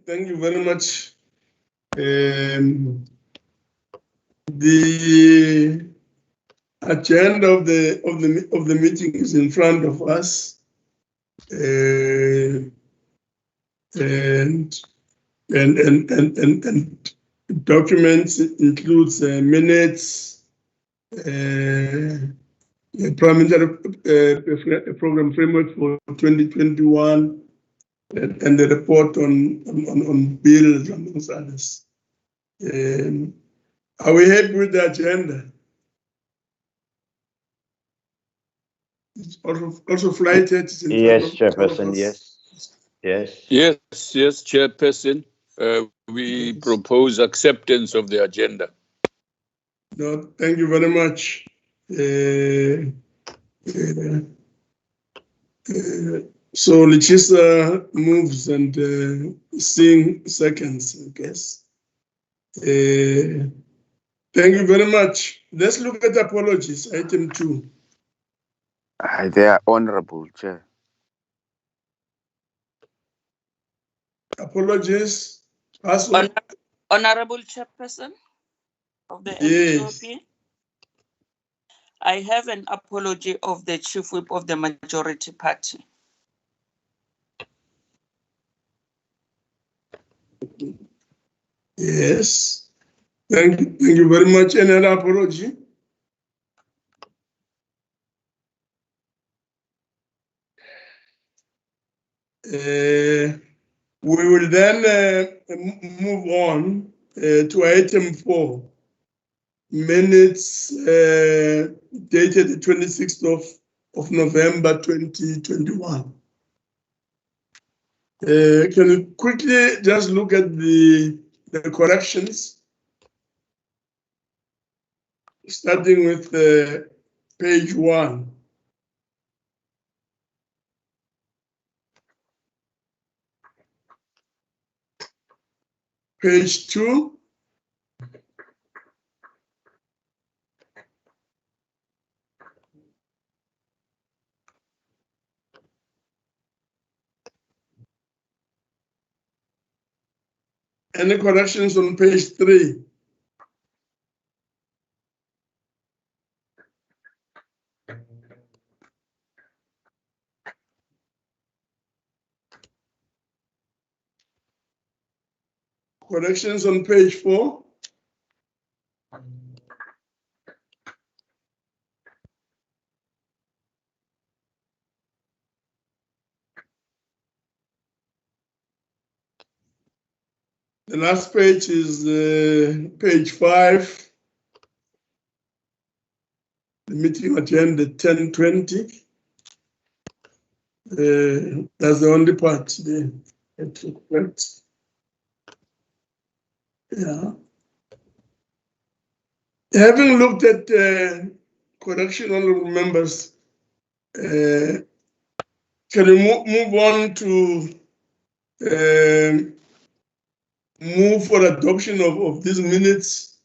Thank you very much. The agenda of the meeting is in front of us, and documents includes minutes, parliamentary program framework for 2021, and the report on bills, amongst others. Are we happy with the agenda? It's also flighted. Yes, Chairperson, yes. Yes, Chairperson. We propose acceptance of the agenda. No, thank you very much. So Lichisa moves and Singh seconds, I guess. Thank you very much. Let's look at apologies, item 2. They are honorable, Chair. Apologies. Honorable Chairperson of the Yes. NCOP, I have an apology of the Chief Whip of the Majority Party. Yes. Thank you very much. Any other apology? We will then move on to item 4, minutes dated the 26th of November 2021. Can you quickly just look at the corrections, starting with page 1. Page 2. Any corrections on page 3? Corrections on page 4? The last page is page 5, the meeting agenda 10:20. That's the only part there. Yeah. Having looked at correction, honorable members, can we move on to move for adoption of these minutes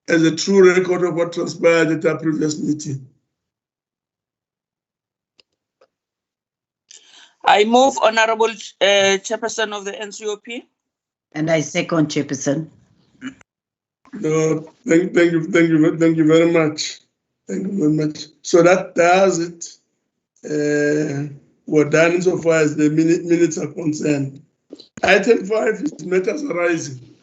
as a true record of what transpired at our previous meeting? I move, Honorable Chairperson of the NCOP. And I second, Chairperson. No, thank you very much. Thank you very much. So that does it. We're done so far as the minutes are concerned. Item 5 is matters arising.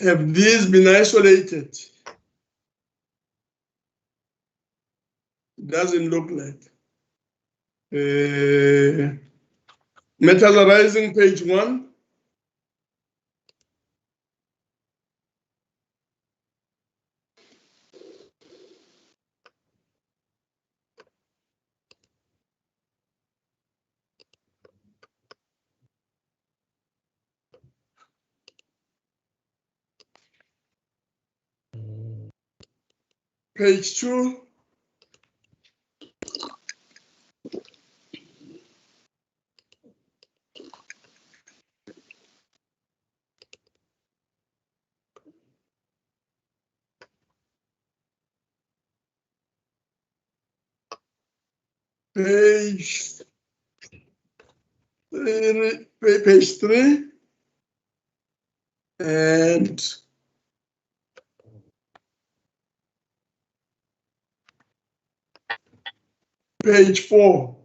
Have these been isolated? Doesn't look like. Matters arising, page 1. Page 2. page 3 and page 4.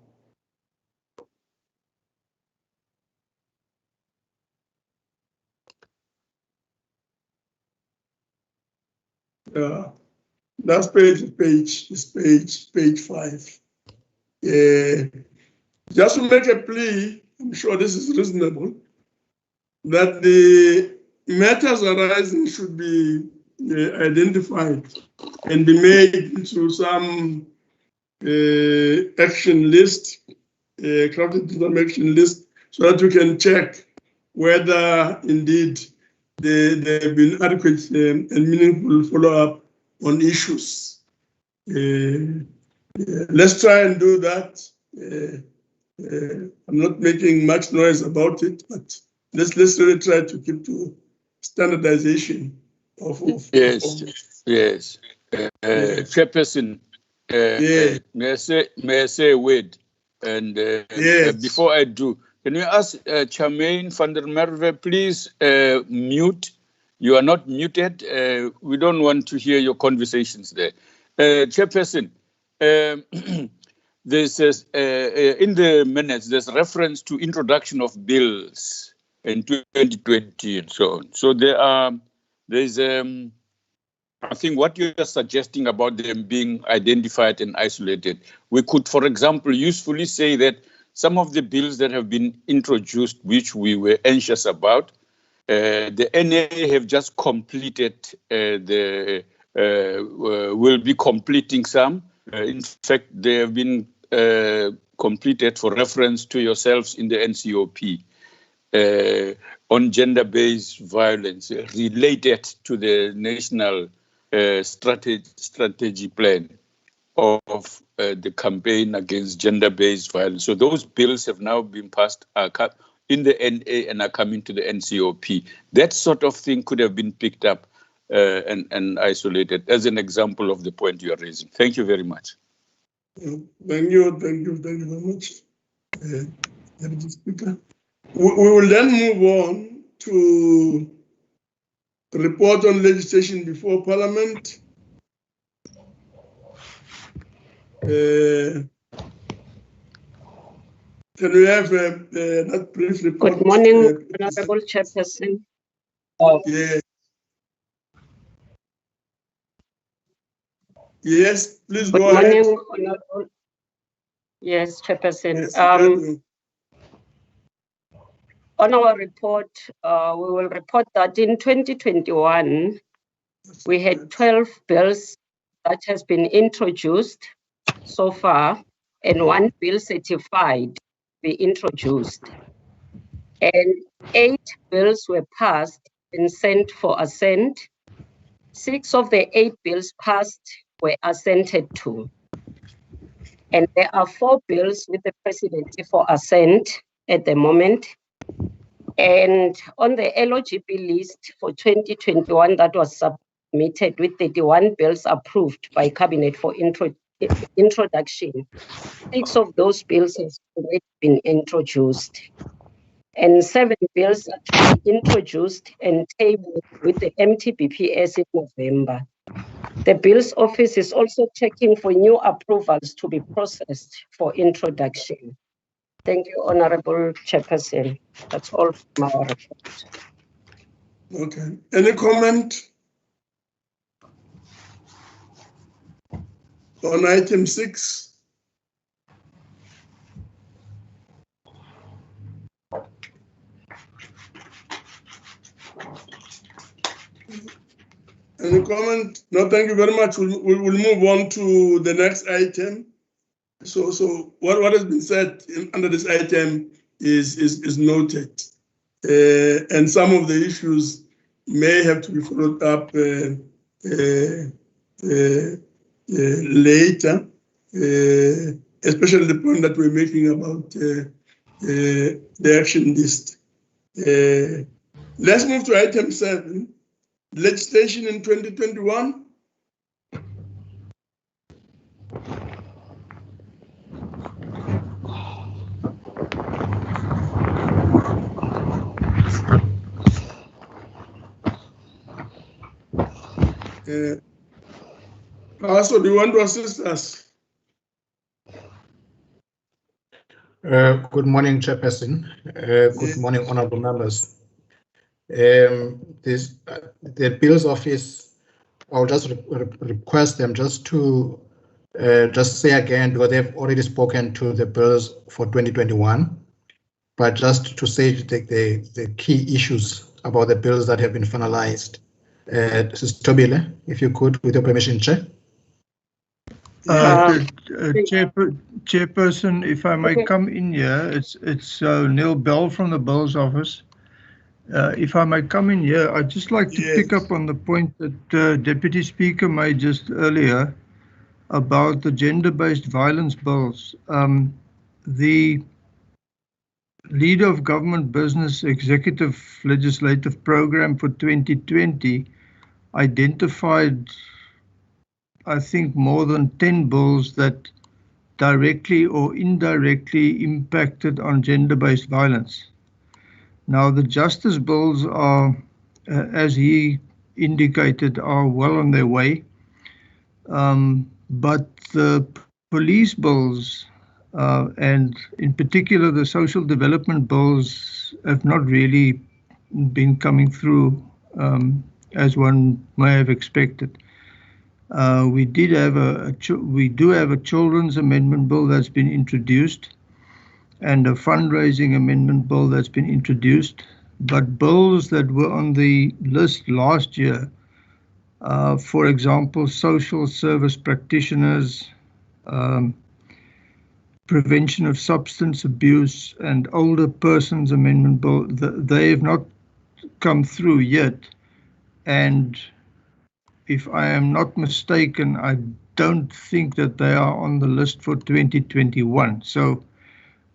Last page is page 5. Just to make a plea, I'm sure this is reasonable, that the matters arising should be identified and be made into some action list, crafted into some action list, so that you can check whether indeed there have been adequate and meaningful follow-up on issues. Let's try and do that. I'm not making much noise about it, but let's really try to keep to standardization of yes. Chairperson, may I say a word? And before I do, can you ask Charmaine van der Merwe, please mute? You are not muted. We don't want to hear your conversations there. Chairperson, this is, in the minutes, there's reference to introduction of bills in 2020 and so on. So there's I think what you're suggesting about them being identified and isolated, we could, for example, usefully say that some of the bills that have been introduced, which we were anxious about, the NA have just completed will be completing some. In fact, they have been completed for reference to yourselves in the NCOP on gender-based violence related to the national strategy plan of the campaign against gender-based violence. So those bills have now been passed in the NA and are coming to the NCOP. That sort of thing could have been picked up and isolated as an example of the point you are raising. Thank you very much. Thank you very much, Deputy Speaker. We will then move on to the report on legislation before Parliament. Can we have that brief report? Good morning, Honorable Chairperson. Yes, please Good go ahead. morning, Honorable. Yes, Chairperson. Yes, on our report, we will report that in 2021, we had 12 bills that has been introduced so far, and 1 bill certified be introduced. And 8 bills were passed and sent for assent. 6 of the 8 bills passed were assented to. And there are 4 bills with the presidency for assent at the moment. And on the LOGP list for 2021 that was submitted with 31 bills approved by Cabinet for introduction, 6 of those bills have already been introduced. And 7 bills are to be introduced and tabled with the MTBPS in November. The Bills Office is also checking for new approvals to be processed for introduction. Thank you, Honorable Chairperson. That's all from our report. Okay. Any comment on item 6? Any comment? No, thank you very much. We'll move on to the next item. So what has been said under this item is noted, and some of the issues may have to be followed up later, especially the point that we're making about the action list. Let's move to item 7. Legislation in 2021. Also, do you want to assist us? Good morning, Chairperson. Good morning, honorable members. The Bills Office, I'll just request them just to just say again, because they've already spoken to the bills for 2021, but just to say the key issues about the bills that have been finalized. This is Tobile, if you could, with your permission, Chair. Chairperson, if I may come in here, it's Neil Bell from the Bills Office. If I may come in here, I'd just like to pick up on the point that Deputy Speaker made just earlier about the gender-based violence bills. The Leader of Government Business Executive Legislative Program for 2020 identified, I think, more than 10 bills that directly or indirectly impacted on gender-based violence. Now, the justice bills are, as he indicated, are well on their way. But the police bills, and in particular the social development bills, have not really been coming through as one may have expected. We do have a children's amendment bill that's been introduced, and a fundraising amendment bill that's been introduced, but bills that were on the list last year, for example, social service practitioners, prevention of substance abuse, and older persons amendment bill, they have not come through yet. And if I am not mistaken, I don't think that they are on the list for 2021. So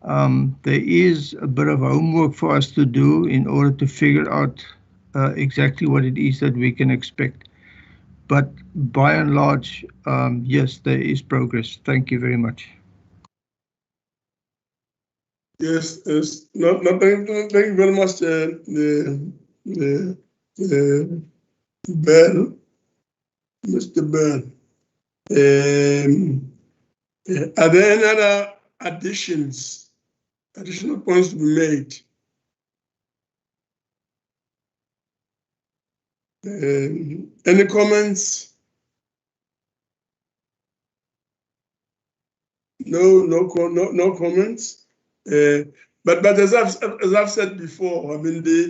there is a bit of homework for us to do in order to figure out exactly what it is that we can expect. But by and large, yes, there is progress. Thank you very much. Yes, thank you very much, Bell, Mr. Bell. Are there any other additional points to be made? Any comments? No comments. But as I've said before, I mean the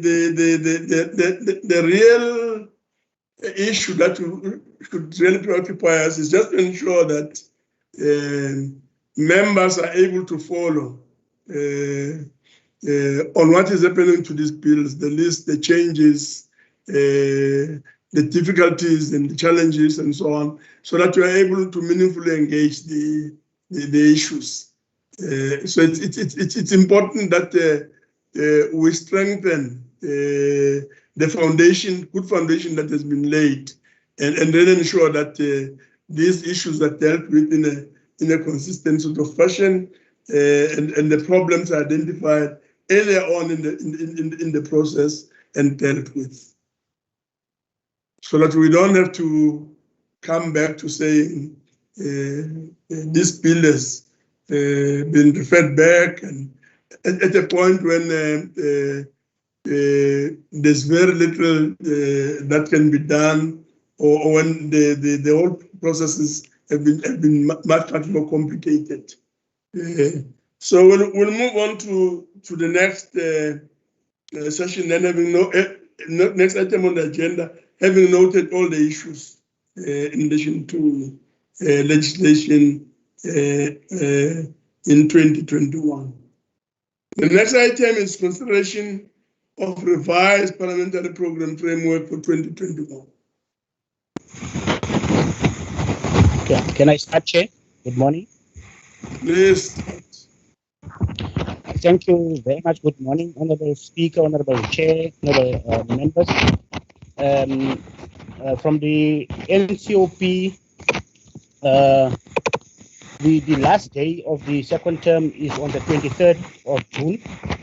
real issue that should really preoccupy us is just to ensure that members are able to follow on what is happening to these bills, the list, the changes, the difficulties and the challenges and so on, so that we are able to meaningfully engage the issues. So it's important that we strengthen the foundation, good foundation that has been laid, and then ensure that these issues are dealt with in a consistent sort of fashion, and the problems are identified earlier on in the process and dealt with, so that we don't have to come back to saying this bill has been referred back, and at a point when there's very little that can be done, or when the whole processes have been much more complicated. So we'll move on to the next session, then having next item on the agenda, having noted all the issues in addition to legislation in 2021. The next item is consideration of revised parliamentary program framework for 2021. Okay. Can I start, Chair? Good morning. Please. Thank you very much. Good morning, Honorable Speaker, Honorable Chair, Honorable members. From the NCOP, the last day of the second term is on the 23rd of June,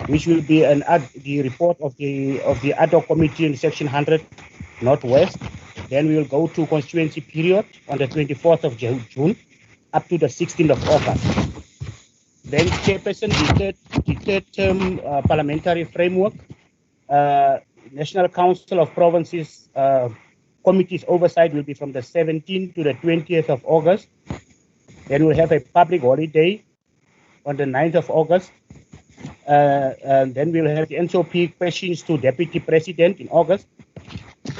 which will be the report of the ad hoc committee in section 100 Northwest. Then we will go to constituency period on the 24th of June up to the 16th of August. Then Chairperson, the third term parliamentary framework, National Council of Provinces Committees oversight will be from the 17th to the 20th of August. Then we'll have a public holiday on the 9th of August. And then we'll have the NCOP questions to Deputy President in August.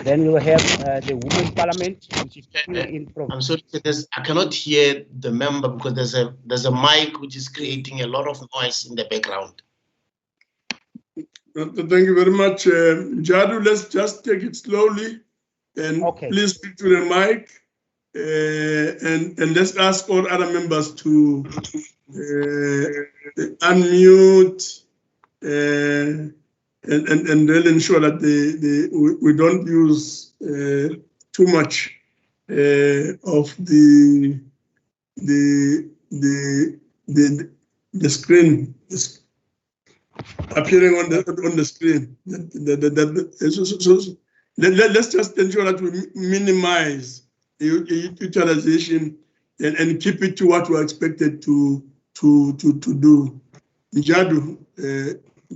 Then we will have the Women's Parliament, which is in I'm sorry, I cannot hear the member because there's a mic which is creating a lot of noise in the background. Thank you very much, Jadu. Let's just take it slowly, and please speak to the mic, and let's ask all other members to unmute. And they'll ensure that we don't use too much of the screen appearing on the screen. Let's just ensure that we minimize utilization and keep it to what we're expected to do. Jadu,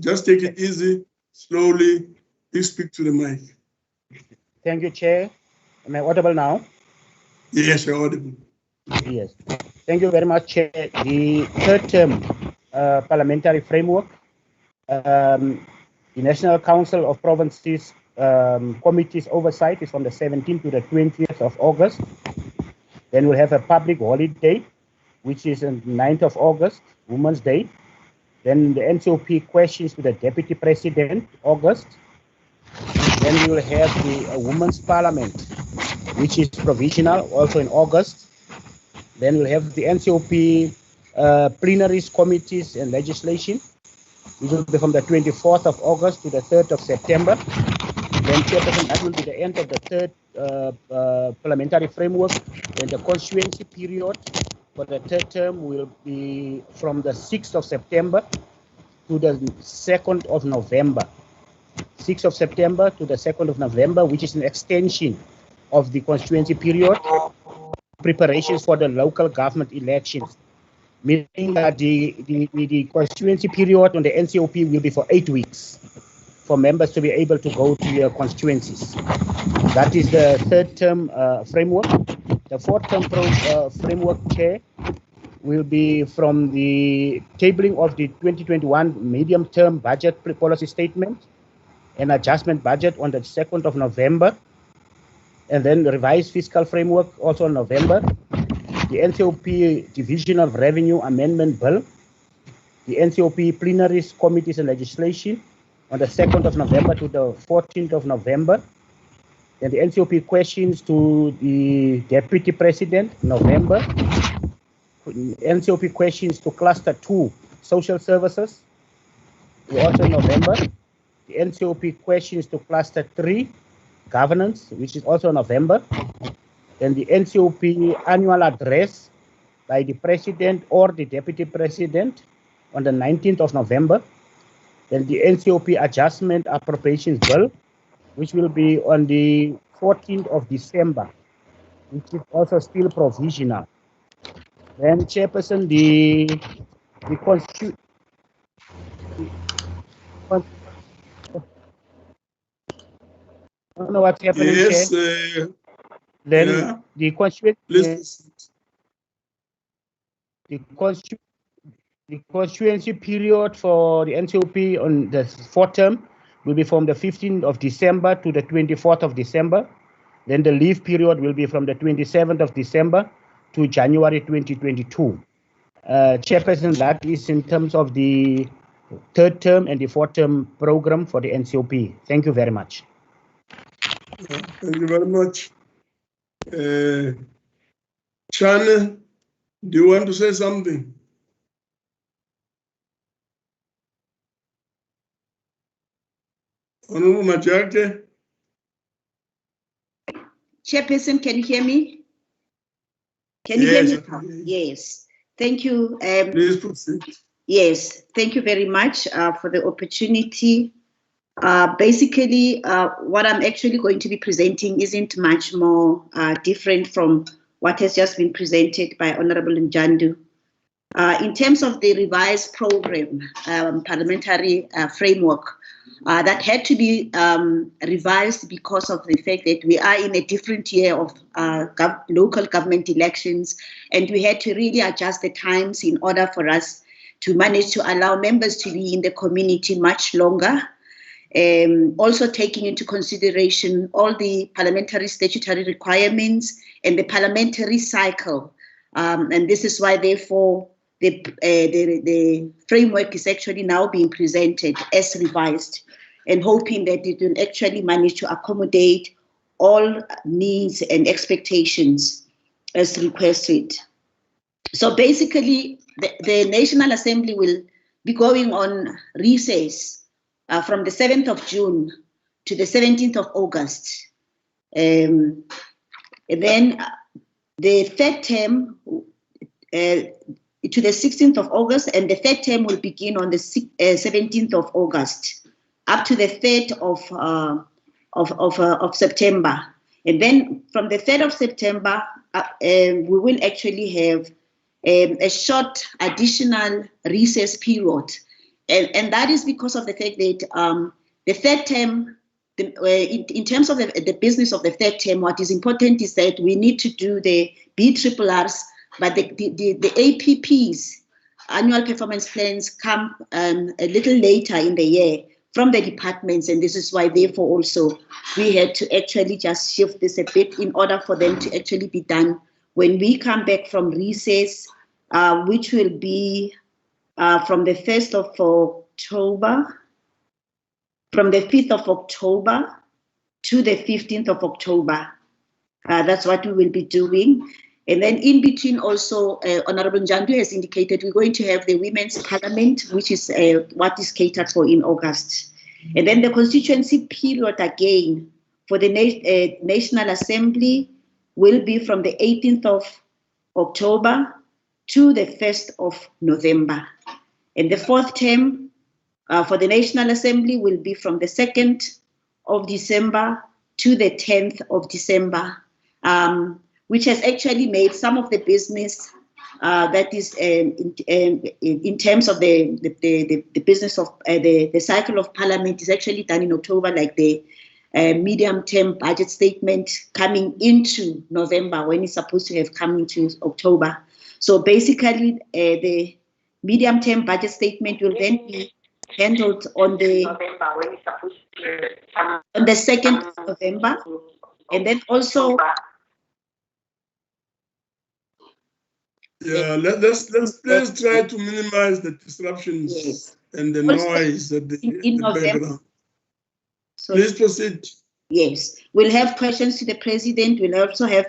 just take it easy. Slowly, please speak to the mic. Thank you, Chair. Am I audible now? Yes, you're audible. Yes. Thank you very much, Chair. The third term parliamentary framework, the National Council of Provinces Committees oversight is from the 17th to the 20th of August. Then we'll have a public holiday, which is on the 9th of August, Women's Day. Then the NCOP questions to the Deputy President, August. Then we will have the Women's Parliament, which is provisional, also in August. Then we'll have the NCOP plenaries, committees, and legislation, which will be from the 24th of August to the 3rd of September. Then, Chairperson, that will be the end of the third parliamentary framework. And the constituency period for the third term will be from the 6th of September to the 2nd of November. 6th of September to the 2nd of November, which is an extension of the constituency period, preparations for the local government elections, meaning that the constituency period on the NCOP will be for 8 weeks for members to be able to go to their constituencies. That is the third term framework. The fourth term framework, Chair, will be from the tabling of the 2021 medium-term budget policy statement and adjustment budget on the 2nd of November, and then the revised fiscal framework also in November, the NCOP Division of Revenue Amendment Bill, the NCOP plenaries, committees, and legislation on the 2nd of November to the 14th of November, and the NCOP questions to the Deputy President, November. NCOP questions to Cluster 2, Social Services, also in November. The NCOP questions to Cluster 3, Governance, which is also in November. And the NCOP annual address by the President or the Deputy President on the 19th of November. Then the NCOP adjustment appropriations bill, which will be on the 14th of December, which is also still provisional. Then, Chairperson, the constitution. I don't know what's happening. Yes. Then yeah. the constituency. The constituency period for the NCOP on the fourth term will be from the 15th of December to the 24th of December. Then the leave period will be from the 27th of December to January 2022. Chairperson, that is in terms of the third term and the fourth term program for the NCOP. Thank you very much. Thank you very much. Chana, do you want to say something? Honorable Majake? Chairperson, can you hear me? Can you hear me? Yes. Thank you. Please proceed. Yes. Thank you very much for the opportunity Basically, what I'm actually going to be presenting isn't much more different from what has just been presented by Honorable Njandu. In terms of the revised program, parliamentary framework, that had to be revised because of the fact that we are in a different year of local government elections, and we had to really adjust the times in order for us to manage to allow members to be in the community much longer. Also taking into consideration all the parliamentary statutory requirements and the parliamentary cycle. And this is why, therefore, the framework is actually now being presented as revised, and hoping that it will actually manage to accommodate all needs and expectations as requested. So basically, the National Assembly will be going on recess from the 7th of June to the 17th of August. And then the third term to the 16th of August, and the third term will begin on the 17th of August up to the 3rd of September. And then from the 3rd of September, we will actually have a short additional recess period. And that is because of the fact that the third term, in terms of the business of the third term, what is important is that we need to do the BRRRs, but the APPs, annual performance plans, come a little later in the year from the departments, and this is why, therefore, also we had to actually just shift this a bit in order for them to actually be done when we come back from recess, which will be from the 1st of October, from the 5th of October to the 15th of October. That's what we will be doing. And then in between also, Honorable Njandu has indicated we're going to have the Women's Parliament, which is what is catered for in August. And then the constituency period again for the National Assembly will be from the 18th of October to the 1st of November. And the fourth term for the National Assembly will be from the 2nd of December to the 10th of December, which has actually made some of the business that is in terms of the business of the cycle of Parliament is actually done in October, like the medium-term budget statement coming into November when it's supposed to have come into October. So basically, the medium-term budget statement will then be handled on the 2nd of November, and then also. Yeah, let's try to minimize the disruptions and the noise at the background. So, please proceed. Yes, we'll have questions to the president. We'll also have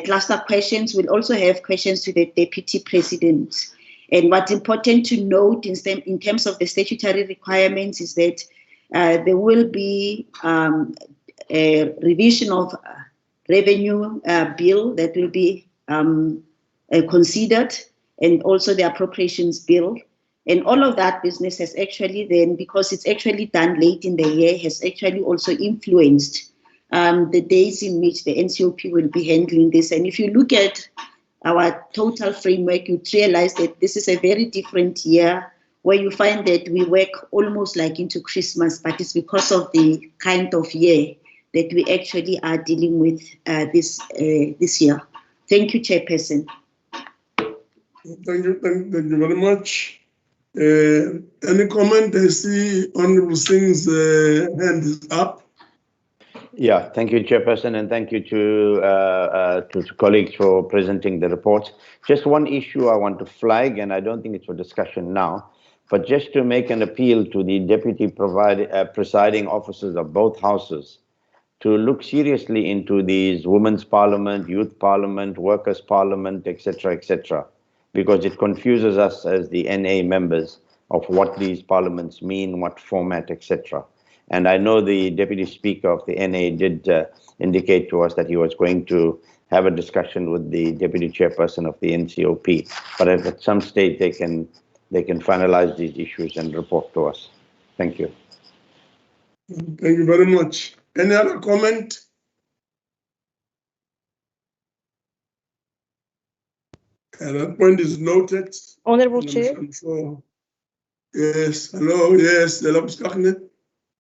cluster questions. We'll also have questions to the deputy president. And what's important to note in terms of the statutory requirements is that there will be a revision of revenue bill that will be considered, and also the appropriations bill. And all of that business has actually then, because it's actually done late in the year, has actually also influenced the days in which the NCOP will be handling this. And if you look at our total framework, you'd realize that this is a very different year where you find that we work almost like into Christmas, but it's because of the kind of year that we actually are dealing with this year. Thank you, Chairperson. Thank you very much. Any comment? I see Honorable Singh's hand is up. Yeah, thank you, Chairperson, and thank you to colleagues for presenting the report. Just one issue I want to flag, and I don't think it's for discussion now, but just to make an appeal to the deputy presiding officers of both houses to look seriously into these Women's Parliament, Youth Parliament, Workers' Parliament, etc., because it confuses us as the NA members of what these parliaments mean, what format, etc. And I know the Deputy Speaker of the NA did indicate to us that he was going to have a discussion with the Deputy Chairperson of the NCOP, but at some stage they can finalize these issues and report to us. Thank you. Thank you very much. Any other comment? That point is noted. Honorable Chair. I'm sure. Yes, hello, yes,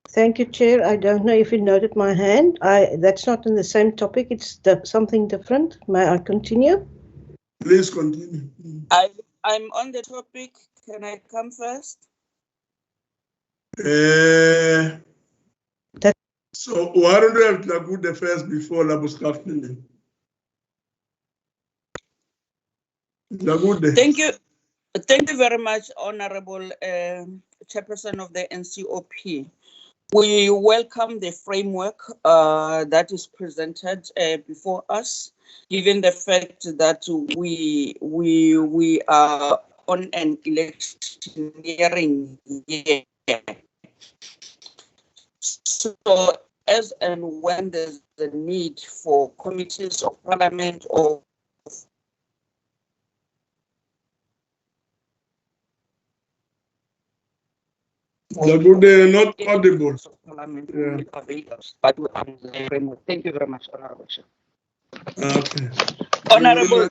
Thank you, Chair. I don't know if you noted my hand. That's not in the same topic. It's something different. May I continue? Please continue. I'm on the topic. Can I come first? So why don't we have Lagude first before Labuskafni? Lagude. Thank you. Thank you very much, Honorable Chairperson of the NCOP. We welcome the framework that is presented before us, given the fact that we are on an electioneering year. So as and when there's the need for committees of parliament or Lagude, not audible. Yeah. Thank you very much, Honorable Chair. Okay. Honorable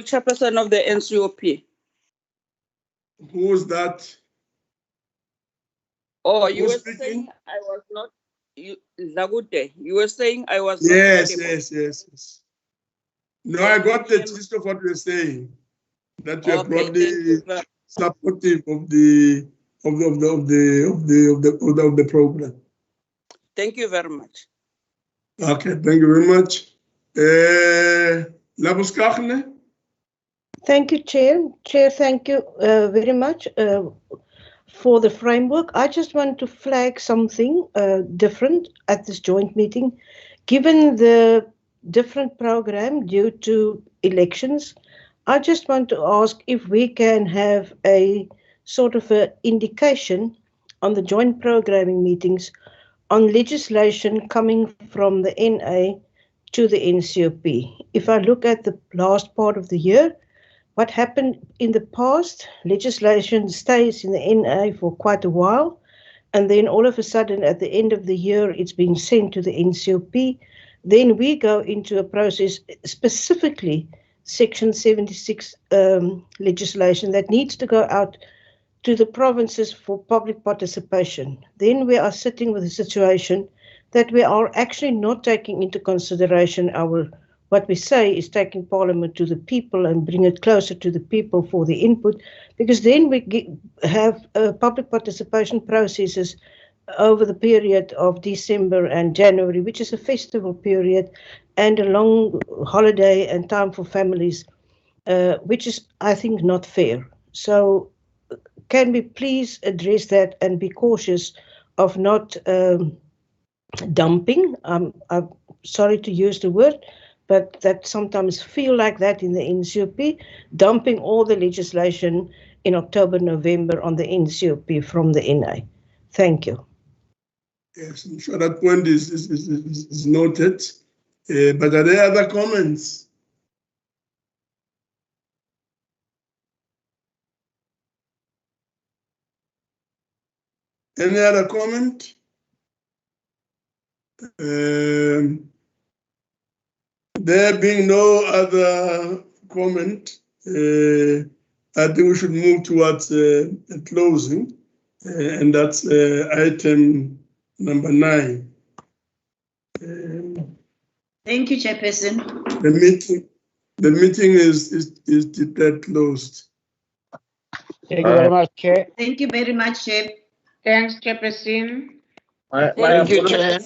Chairperson of the NCOP. Who is that? Oh, you Who's were speaking? saying I was not. Lagude, you were saying I was Yes, not audible. yes. No, I got the gist of what you're saying. That you're Okay, broadly supportive of the program. Thank you very much. Okay, thank you very much. Labuskachne? Thank you, Chair. Chair, thank you very much for the framework. I just want to flag something different at this joint meeting. Given the different program due to elections, I just want to ask if we can have a sort of an indication on the joint programming meetings on legislation coming from the NA to the NCOP. If I look at the last part of the year, what happened in the past, legislation stays in the NA for quite a while, and then all of a sudden at the end of the year, it's being sent to the NCOP. Then we go into a process, specifically Section 76 legislation that needs to go out to the provinces for public participation. Then we are sitting with a situation that we are actually not taking into consideration what we say is taking Parliament to the people and bring it closer to the people for the input, because then we have public participation processes over the period of December and January, which is a festival period and a long holiday and time for families, which is, I think, not fair. So can we please address that and be cautious of not dumping? I'm sorry to use the word, but that sometimes feel like that in the NCOP, dumping all the legislation in October, November on the NCOP from the NA. Thank you. Yes, I'm sure that point is noted. But are there other comments? Any other comment? There being no other comment, I think we should move towards a closing, and that's item number 9. Thank you, Chairperson. The meeting is declared closed. Thank you very much, Chair. Thank you very much, Chair. Thanks, Chairperson. Thank you, Chair.